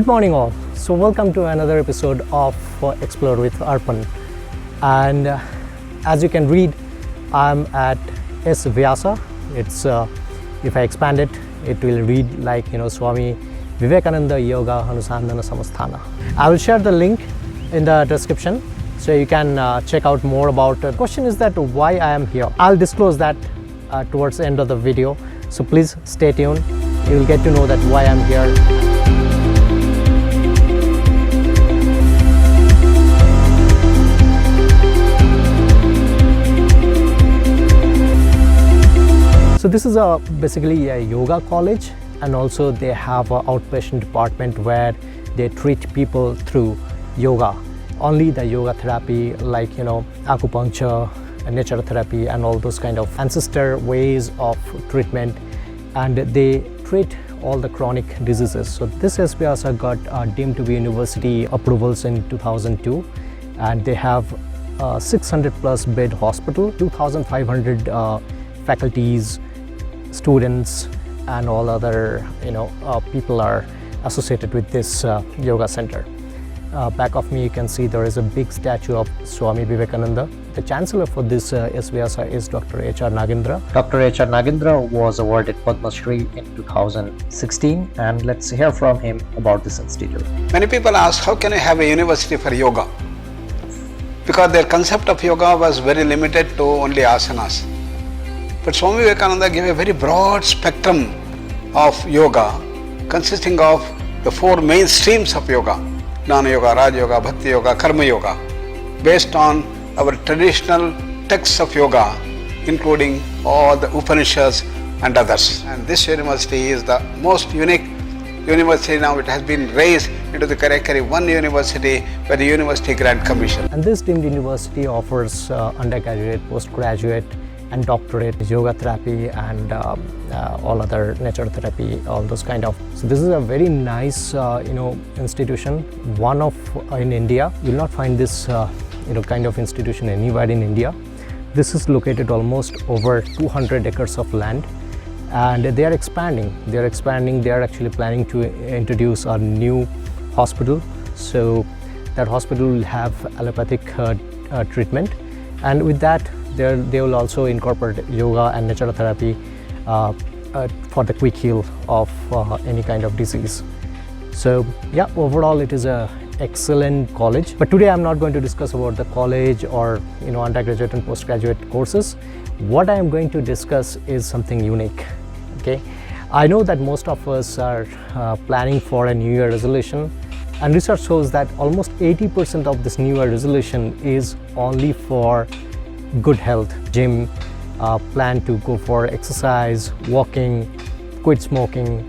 Good morning all. So welcome to another episode of Explore with Arpan. And as you can read, I'm at S-Vyasa. It's if I expand it, it will read like Swami Vivekananda Yoga Anusandhana Samasthana. I will share the link in the description so you can check out more about it. The question is that why I am here. I'll disclose that towards the end of the video. So please stay tuned. You will get to know that why I'm here. So this is basically a yoga college, and also they have an outpatient department where they treat people through yoga. Only the yoga therapy like acupuncture, nature therapy and all those kind of ancestor ways of treatment, and they treat all the chronic diseases. So this SVYASA got deemed to be university approvals in 2002, and they have 600 plus bed hospital, 2,500 faculties, students and all other people are associated with this yoga center. Back of me you can see there is a big statue of Swami Vivekananda. The chancellor for this SVYASA is Dr. H.R. Nagendra. Dr. H.R. Nagendra was awarded Padma Shri in 2016, and let's hear from him about this institute. Many people ask, how can I have a university for yoga? Because their concept of yoga was very limited to only asanas. But Swami Vivekananda gave a very broad spectrum of yoga consisting of the four main streams of yoga: Jnana Yoga, Raja Yoga, Bhakti Yoga, Karma Yoga, based on our traditional texts of yoga, including all the Upanishads and others. And this university is the most unique university now. It has been raised into the category one university by the University Grant Commission. And this deemed university offers undergraduate, postgraduate and doctorate, yoga therapy and all other nature therapy, all those kind of. So this is a very nice institution, one of in India. You will not find this kind of institution anywhere in India. This is located almost over 200 acres of land, and they are expanding. They are actually planning to introduce a new hospital. So that hospital will have allopathic treatment, and with that they will also incorporate yoga and nature therapy for the quick heal of any kind of disease. So yeah, overall it is a excellent college. But today I'm not going to discuss about the college or undergraduate and postgraduate courses. What I am going to discuss is something unique. Okay, I know that most of us are planning for a New Year resolution, and research shows that almost 80% of this New Year resolution is only for good health. Gym, plan to go for exercise, walking, quit smoking,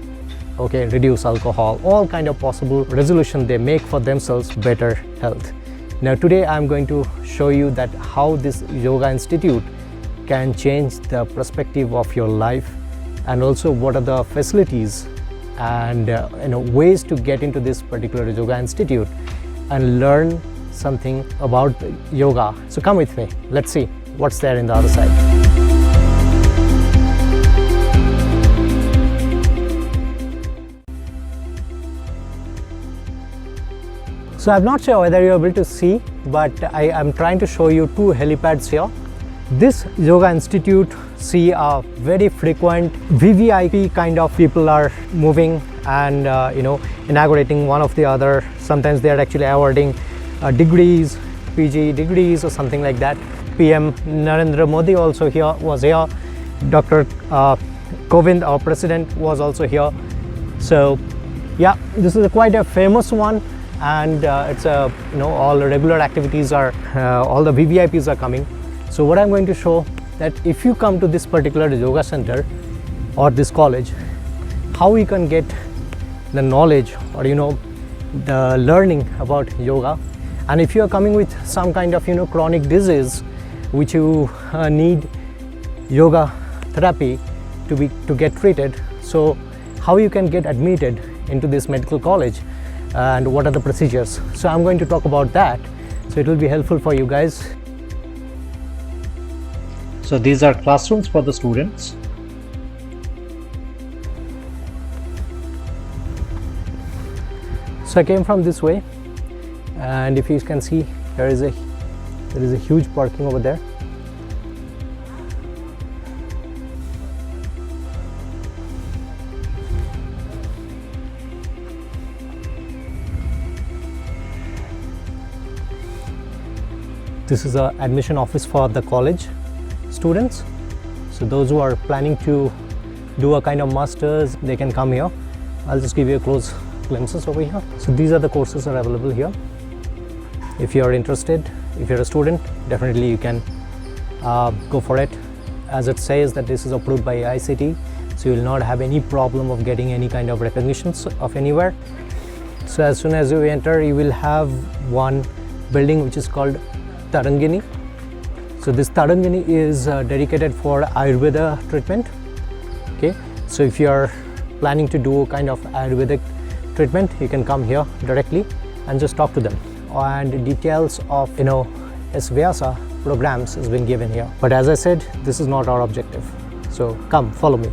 okay, reduce alcohol, all kind of possible resolution they make for themselves better health. Now today I'm going to show you that how this yoga institute can change the perspective of your life, and also what are the facilities and ways to get into this particular yoga institute and learn something about yoga. So come with me, let's see what's there in the other side. So I'm not sure whether you're able to see, but I am trying to show you two helipads here. This yoga institute see a very frequent VVIP kind of people are moving and inaugurating one of the other. Sometimes they are actually awarding degrees, PG degrees or something like that. PM Narendra Modi also was here. Dr. Kovind, our president, was also here. So yeah, this is quite a famous one, and it's all the regular activities are, all the VVIPs are coming. So what I'm going to show that if you come to this particular yoga center or this college, how you can get the knowledge or the learning about yoga. And if you are coming with some kind of chronic disease which you need yoga therapy to get treated, so how you can get admitted into this medical college and what are the procedures. So I'm going to talk about that, so it will be helpful for you guys. So these are classrooms for the students. So I came from this way, and if you can see, there is a huge parking over there. This is an admission office for the college students. So those who are planning to do a kind of masters, they can come here. I'll just give you a close glimpses over here. So these are the courses that are available here. If you are interested, if you're a student, definitely you can go for it. As it says that this is approved by ICT, so you will not have any problem of getting any kind of recognitions of anywhere. So as soon as you enter, you will have one building which is called Tarangini. So this Tarangini is dedicated for Ayurveda treatment. Okay, so if you are planning to do kind of Ayurvedic treatment, you can come here directly and just talk to them. And details of SVYASA programs has been given here. But as I said, this is not our objective. So come, follow me.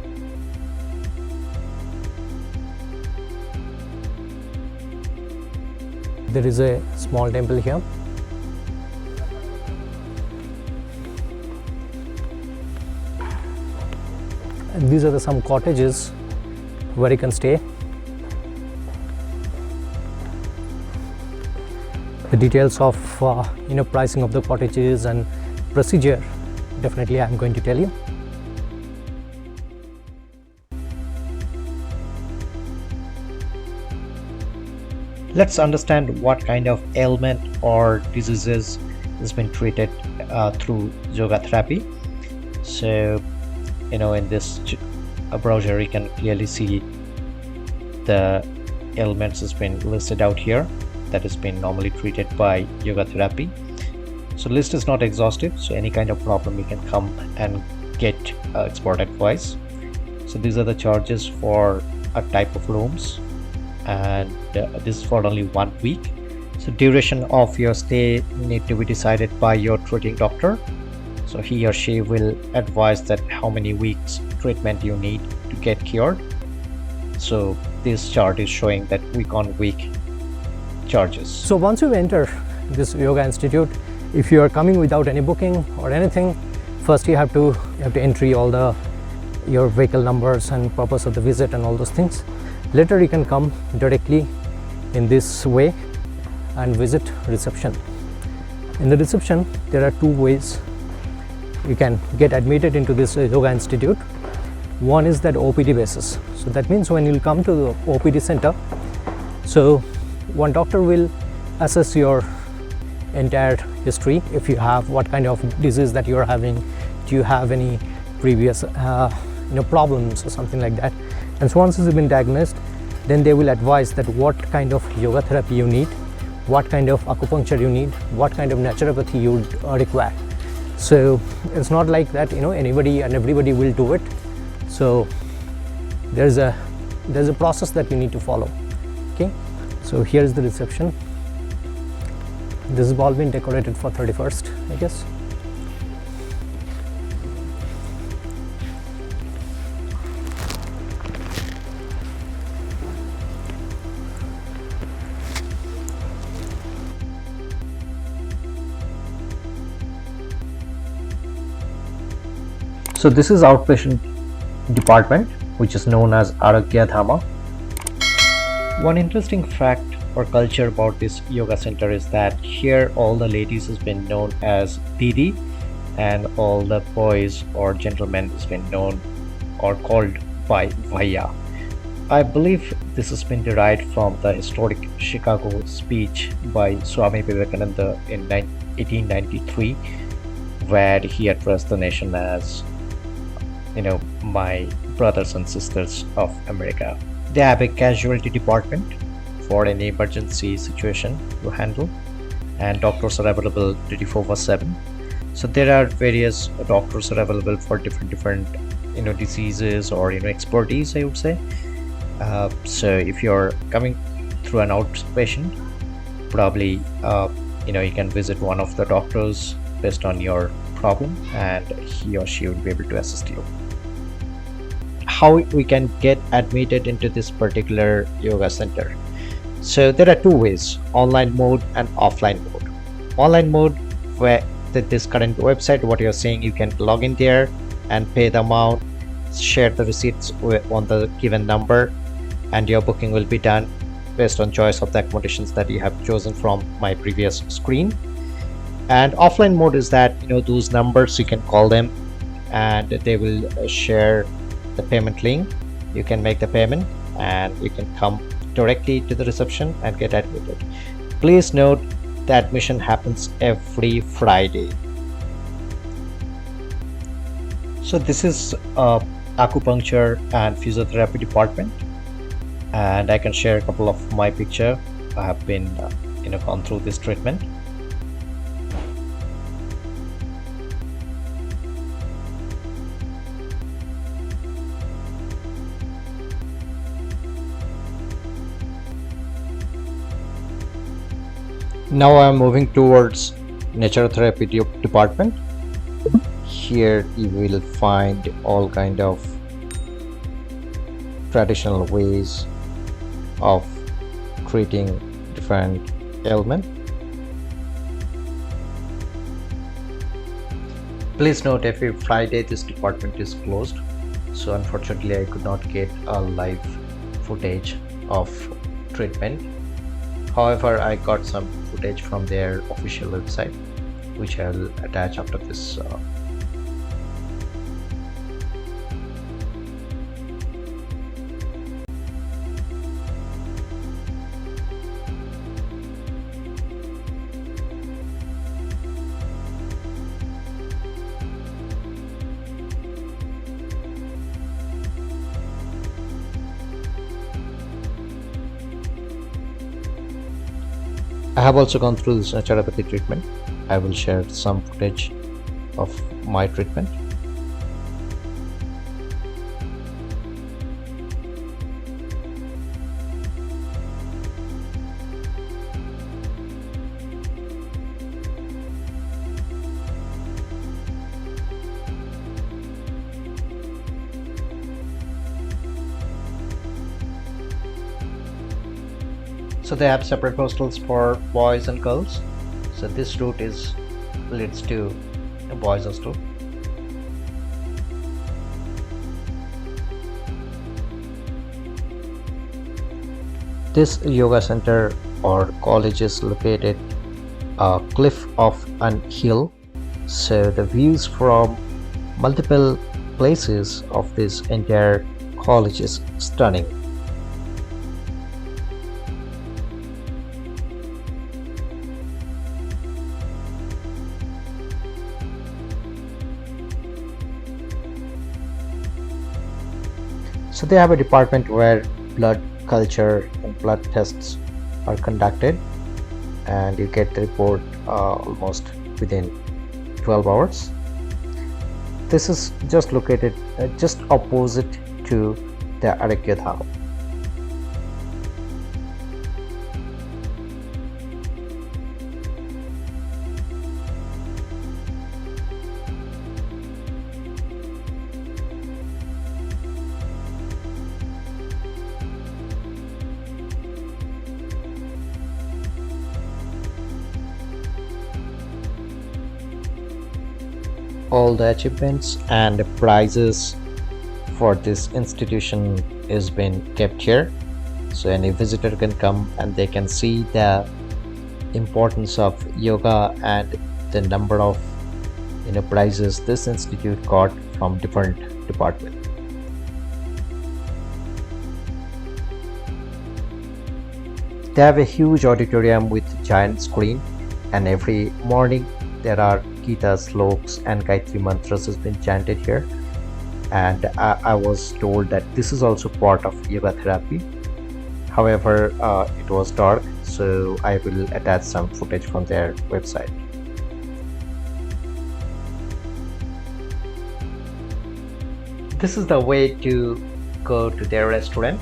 There is a small temple here. And these are some cottages where you can stay. The details of pricing of the cottages and procedure, definitely I'm going to tell you. Let's understand what kind of ailment or diseases has been treated through yoga therapy. So in this brochure you can clearly see the ailments has been listed out here that has been normally treated by yoga therapy. So list is not exhaustive, so any kind of problem you can come and get expert advice. So these are the charges for a type of rooms, and this is for only 1 week. So duration of your stay need to be decided by your treating doctor. So he or she will advise that how many weeks treatment you need to get cured. So this chart is showing that week on week charges. So once you enter this yoga institute, if you are coming without any booking or anything, first you have to enter all your vehicle numbers and purpose of the visit and all those things. Later you can come directly in this way and visit reception. In the reception there are 2 ways you can get admitted into this yoga institute. One is that OPD basis. So that means when you come to the OPD center, so one doctor will assess your entire history. If you have what kind of disease that you are having, do you have any previous problems or something like that. And so once it's been diagnosed, then they will advise that what kind of yoga therapy you need, what kind of acupuncture you need, what kind of naturopathy you require. So it's not like that anybody and everybody will do it. So there's a process that you need to follow. Okay, so here's the reception. This has all been decorated for 31st, I guess. So this is outpatient department, which is known as Aragya Dhama. One interesting fact or culture about this yoga center is that here all the ladies has been known as Didi, and all the boys or gentlemen has been known or called by Bhaiya. I believe this has been derived from the historic Chicago speech by Swami Vivekananda in 1893, where he addressed the nation as my brothers and sisters of America. They have a casualty department for any emergency situation to handle, and doctors are available 24/7. So there are various doctors are available for different diseases or expertise, I would say. So if you're coming through an outpatient, probably you can visit one of the doctors based on your problem, and he or she will be able to assist you. How we can get admitted into this particular yoga center? So there are two ways, online mode and offline mode. Online mode, where this current website, what you're saying, you can log in there and pay the amount, share the receipts on the given number, and your booking will be done based on choice of the accommodations that you have chosen from my previous screen. And offline mode is that, those numbers, you can call them and they will share the payment link. You can make the payment and you can come directly to the reception and get admitted. Please note that admission happens every Friday. So this is acupuncture and physiotherapy department, and I can share a couple of my picture. I have been gone through this treatment. Now I am moving towards naturotherapy department. Here you will find all kind of traditional ways of treating different ailments. Please note, every Friday this department is closed, so unfortunately I could not get a live footage of treatment. However, I got some footage from their official website, which I'll attach after this. I have also gone through this naturopathy treatment. I will share some footage of my treatment. So they have separate hostels for boys and girls. So this route leads to a boys hostel. This yoga center or college is located a cliff of an hill. So the views from multiple places of this entire college is stunning. So they have a department where blood culture and blood tests are conducted, and you get the report almost within 12 hours. This is just located just opposite to the Aragya Dham. All the achievements and prizes for this institution is been kept here, so any visitor can come and they can see the importance of yoga and the number of prizes this institute got from different departments. They have a huge auditorium with giant screen, and every morning there are Gita slokas and Gayatri mantras has been chanted here. And I was told that this is also part of yoga therapy. However, it was dark, so I will attach some footage from their website. This is the way to go to their restaurant,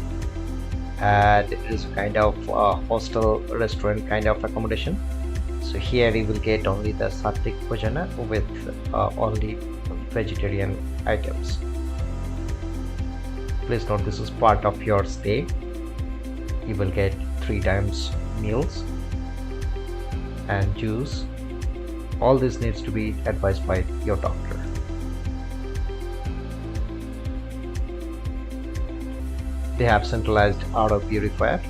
and it is kind of a hostel restaurant kind of accommodation. So here you will get only the Sattvic Bhojana with only vegetarian items. Please note, this is part of your stay. You will get 3 times meals and juice. All this needs to be advised by your doctor. They have centralized RO purifier.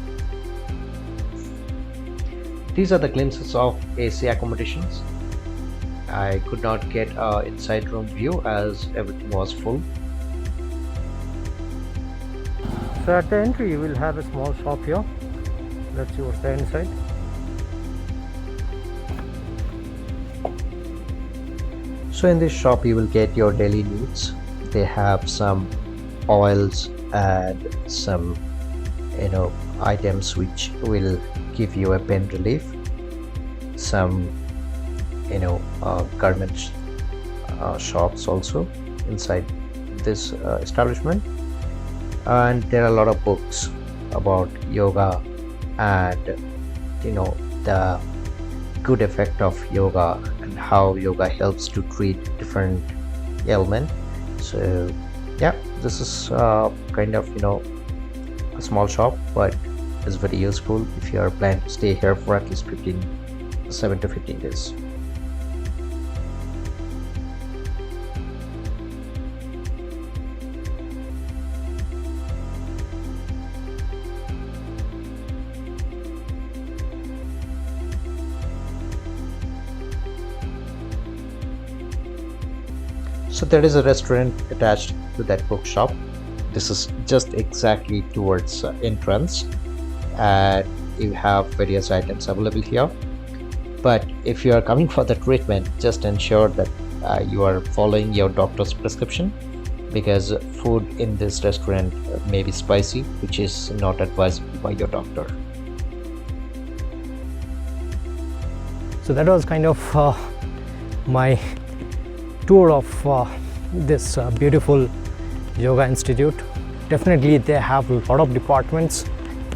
These are the glimpses of AC accommodations. I could not get an inside room view as everything was full. So at the entry you will have a small shop here. Let's see what's there inside. So in this shop you will get your daily needs. They have some oils and some items which will give you a pain relief, some garment shops also inside this establishment, and there are a lot of books about yoga and the good effect of yoga and how yoga helps to treat different ailments. So yeah, this is kind of a small shop, but it's very useful if you are planning to stay here for at least 7 to 15 days. So there is a restaurant attached to that bookshop. This is just exactly towards entrance, and you have various items available here. But if you are coming for the treatment, just ensure that you are following your doctor's prescription, because food in this restaurant may be spicy, which is not advisable by your doctor. So that was kind of my tour of this beautiful yoga institute. Definitely they have a lot of departments,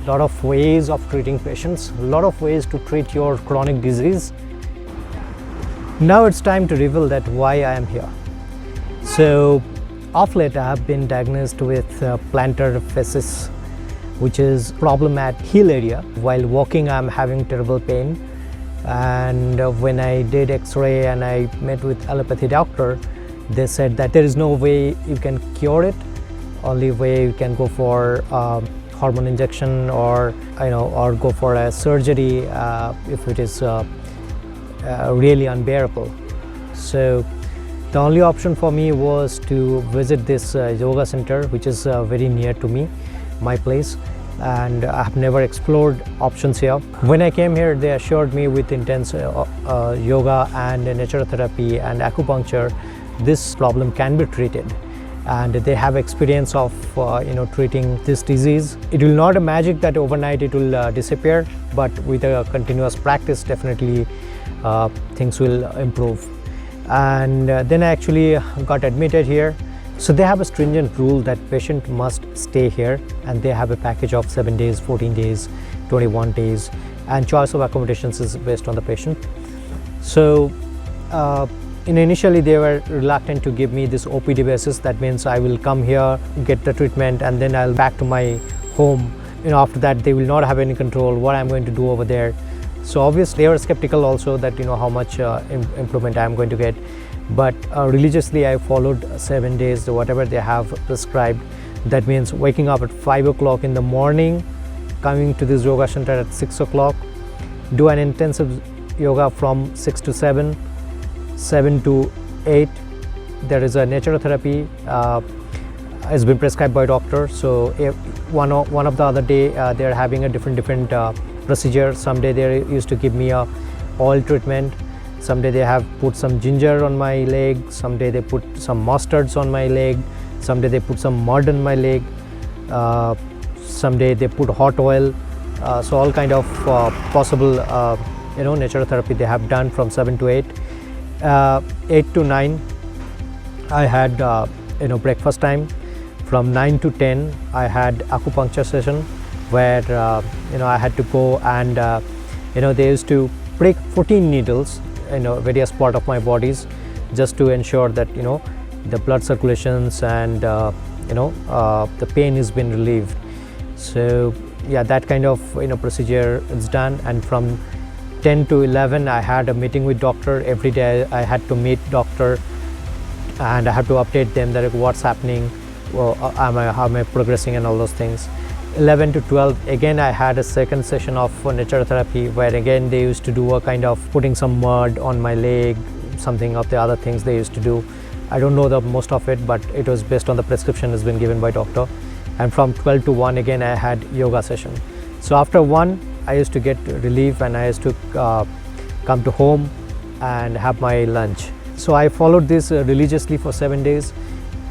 a lot of ways of treating patients, a lot of ways to treat your chronic disease. Now it's time to reveal that why I am here. So of late I have been diagnosed with plantar fasciitis, which is problem at heel area. While walking I'm having terrible pain, and when I did x-ray and I met with allopathy doctor, they said that there is no way you can cure it. Only way you can go for hormone injection or go for a surgery if it is really unbearable. So the only option for me was to visit this yoga center, which is very near to me, my place, and I have never explored options here. When I came here, they assured me with intense yoga and naturotherapy and acupuncture, this problem can be treated, and they have experience of treating this disease. It will not a magic that overnight it will disappear, but with a continuous practice, definitely things will improve. And then I actually got admitted here. So they have a stringent rule that patient must stay here, and they have a package of 7 days, 14 days, 21 days, and choice of accommodations is based on the patient. So initially they were reluctant to give me this OPD basis. That means I will come here, get the treatment, and then I'll back to my home. After that they will not have any control what I'm going to do over there. So obviously they were skeptical also that how much improvement I'm going to get. But religiously I followed 7 days, whatever they have prescribed. That means waking up at 5 o'clock in the morning, coming to this yoga center at 6 o'clock, do an intensive yoga from 6 to 7, 7 to 8. There is a naturotherapy has been prescribed by doctor. So one of the other day they are having a different procedure. Someday they used to give me a oil treatment. Someday they have put some ginger on my leg. Someday they put some mustards on my leg. Someday they put some mud on my leg. Someday they put hot oil. So all kind of possible naturotherapy they have done from 7 to 8. 8 to 9 I had breakfast time. From 9 to 10 I had acupuncture session where I had to go and they used to prick 14 needles various part of my bodies, just to ensure that the blood circulations and the pain has been relieved. So yeah, that kind of procedure is done. And from 10 to 11 I had a meeting with doctor. Every day I had to meet doctor and I had to update them that what's happening, well, how am I progressing and all those things. 11 to 12 again I had a second session of nature therapy, where again they used to do a kind of putting some mud on my leg, something of the other things they used to do. I don't know the most of it, but it was based on the prescription has been given by doctor. And from 12 to 1 again I had yoga session. So after 1 I used to get relief and I used to come to home and have my lunch. So I followed this religiously for 7 days,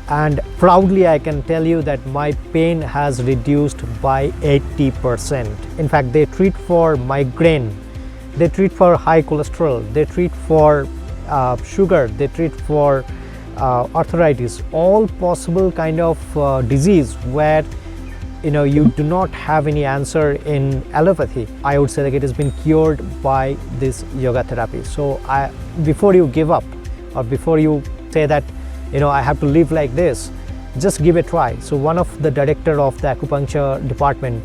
and proudly I can tell you that my pain has reduced by 80%. In fact, they treat for migraine, they treat for high cholesterol, they treat for sugar, they treat for arthritis, all possible kind of disease where you do not have any answer in allopathy. I would say that it has been cured by this yoga therapy. So before you give up, or before you say that I have to live like this, just give a try. So one of the director of the acupuncture department,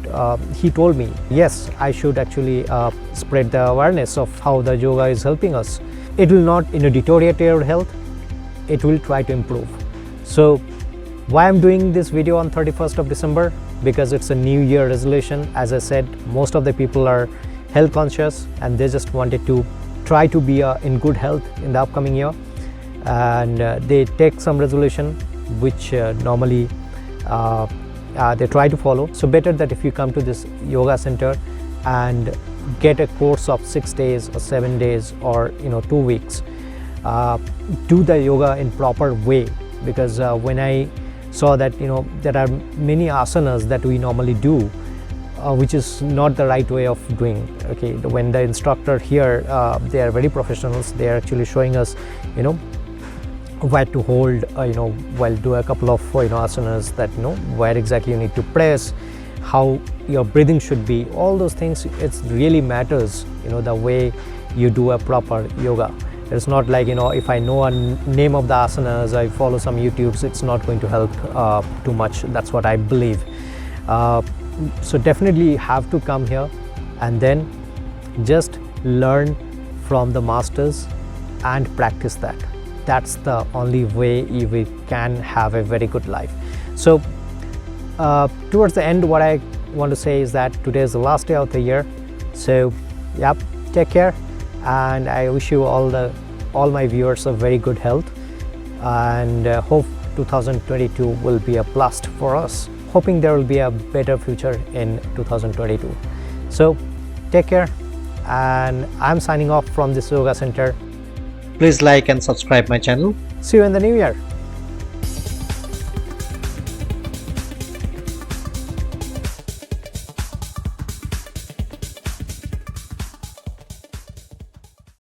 he told me, yes, I should actually spread the awareness of how the yoga is helping us. It will not deteriorate your health, it will try to improve. So why I'm doing this video on 31st of December? Because it's a new year resolution. As I said, most of the people are health conscious and they just wanted to try to be in good health in the upcoming year. And they take some resolution which normally they try to follow. So better that if you come to this yoga center and get a course of 6 days or 7 days or 2 weeks, do the yoga in proper way. Because when I saw that there are many asanas that we normally do, which is not the right way of doing. Okay, when the instructor here, they are very professionals, they are actually showing us where to hold, while do a couple of asanas, that where exactly you need to press, how your breathing should be, all those things. It really matters the way you do a proper yoga. It's not like if I know a name of the asanas, I follow some YouTubes, it's not going to help too much. That's what I believe. So definitely have to come here and then just learn from the masters and practice that. That's the only way you can have a very good life. So towards the end, what I want to say is that today is the last day of the year. So yep, take care, and I wish you all my viewers a very good health, and hope 2022 will be a blast for us. Hoping there will be a better future in 2022. So take care, and I'm signing off from this yoga center. Please like and subscribe my channel. See you in the new year.